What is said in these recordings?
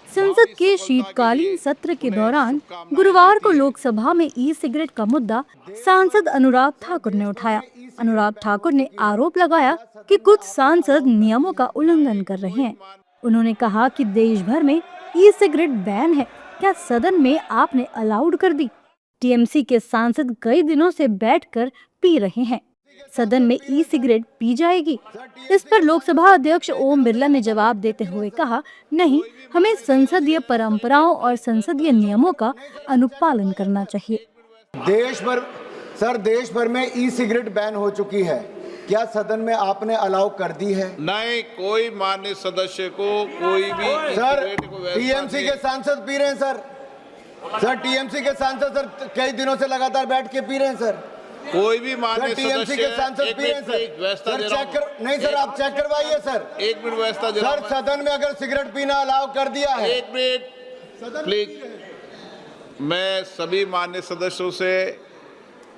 संसद के शीतकालीन सत्र के दौरान गुरुवार को लोकसभा में ई सिगरेट का मुद्दा सांसद अनुराग ठाकुर ने उठाया। अनुराग ठाकुर ने आरोप लगाया कि कुछ सांसद नियमों का उल्लंघन कर रहे हैं। उन्होंने कहा कि देश भर में ई सिगरेट बैन है, क्या सदन में आपने अलाउड कर दी? टीएमसी के सांसद कई दिनों से बैठकर पी रहे हैं, सदन में ई सिगरेट पी जाएगी? इस पर लोकसभा अध्यक्ष ओम बिरला ने जवाब देते हुए कहा, नहीं, हमें संसदीय परंपराओं और संसदीय नियमों का अनुपालन करना चाहिए। देश भर में ई सिगरेट बैन हो चुकी है, क्या सदन में आपने अलाउ कर दी है? नहीं, कोई माननीय सदस्य को कोई भी सर टीएमसी के सांसद पी रहे हैं सर टीएमसी के सांसद सर कई दिनों से लगातार बैठ के पी रहे हैं सर। कोई भी माननीय टीएमसी के सांसद पी रहे हैं सर नहीं सर, आप चेक करवाइए सर। एक मिनट व्यवस्था दे रहा हूं। सर सदन में अगर सिगरेट पीना अलाउ कर दिया है, एक मिनट प्लीज। मैं सभी माननीय सदस्यों से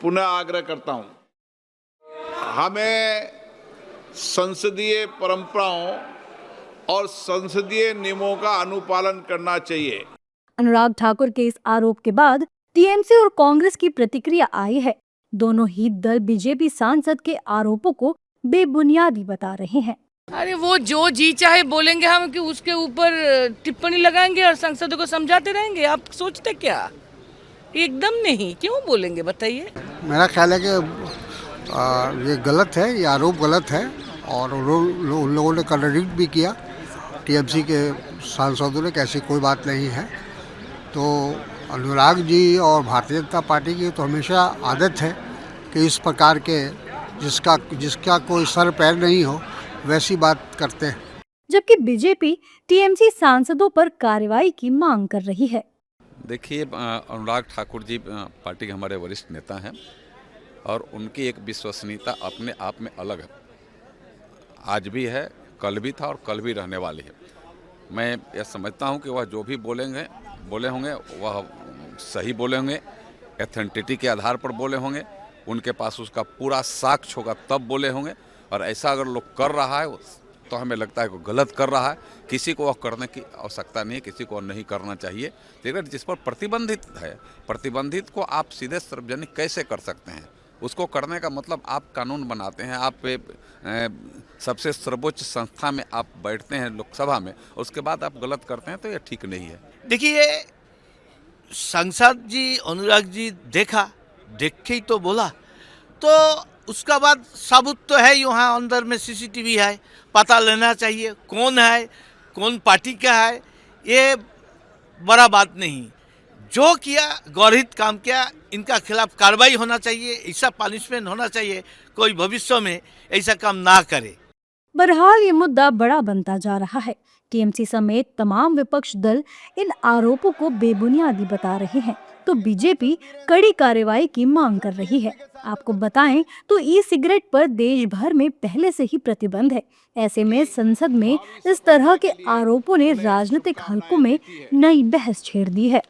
पुनः आग्रह करता हूं, हमें संसदीय परंपराओं और संसदीय नियमों का अनुपालन करना चाहिए। अनुराग ठाकुर के इस आरोप के बाद टीएमसी और कांग्रेस की प्रतिक्रिया आई है। दोनों ही दल बीजेपी सांसद के आरोपों को बेबुनियादी बता रहे हैं। अरे वो जो जी चाहे बोलेंगे, हम कि उसके ऊपर टिप्पणी लगाएंगे और सांसदों को समझाते रहेंगे? आप सोचते क्या? एकदम नहीं, क्यों बोलेंगे बताइए? मेरा ख्याल है कि ये गलत है, ये आरोप गलत है और उन लोगों ने कंट्राडिक्ट भी किया। टीएमसी के सांसदों ने, कैसी कोई बात नहीं है। तो अनुराग जी और भारतीय जनता पार्टी की तो हमेशा आदत है कि इस प्रकार के जिसका कोई सर पैर नहीं हो वैसी बात करते हैं। जबकि बीजेपी टीएमसी सांसदों पर कार्रवाई की मांग कर रही है। देखिए, अनुराग ठाकुर जी पार्टी के हमारे वरिष्ठ नेता हैं और उनकी एक विश्वसनीयता अपने आप में अलग है। आज भी है, कल भी था और कल भी रहने वाली है। मैं यह समझता हूं कि वह जो भी बोले होंगे वह सही बोले होंगे, एथेंटिटी के आधार पर बोले होंगे, उनके पास उसका पूरा साक्ष्य होगा तब बोले होंगे। और ऐसा अगर लोग कर रहा है तो हमें लगता है कि गलत कर रहा है। किसी को वह करने की आवश्यकता नहीं है, किसी को नहीं करना चाहिए। लेकिन जिस पर प्रतिबंधित है, प्रतिबंधित को आप सीधे सार्वजनिक कैसे कर सकते हैं? उसको करने का मतलब आप कानून बनाते हैं, आप सबसे सर्वोच्च संस्था में आप बैठते हैं लोकसभा में, उसके बाद आप गलत करते हैं तो ये ठीक नहीं है। देखिए, सांसद जी अनुराग जी देख के ही तो बोला, तो उसका बाद सबूत तो है, यहाँ अंदर में सीसीटीवी है, पता लेना चाहिए कौन है, कौन पार्टी का है। ये बड़ा बात नहीं, जो किया गौरहित काम किया, इनका खिलाफ कार्रवाई होना चाहिए, ऐसा पनिशमेंट होना चाहिए, कोई भविष्य में ऐसा काम ना करे। बहरहाल ये मुद्दा बड़ा बनता जा रहा है। टीएमसी समेत तमाम विपक्ष दल इन आरोपों को बेबुनियादी बता रहे हैं, तो बीजेपी कड़ी कार्रवाई की मांग कर रही है। आपको बताएं तो ई सिगरेट पर देश भर में पहले से ही प्रतिबंध है। ऐसे में संसद में इस तरह के आरोपों ने राजनीतिक हलकों में नई बहस छेड़ दी है।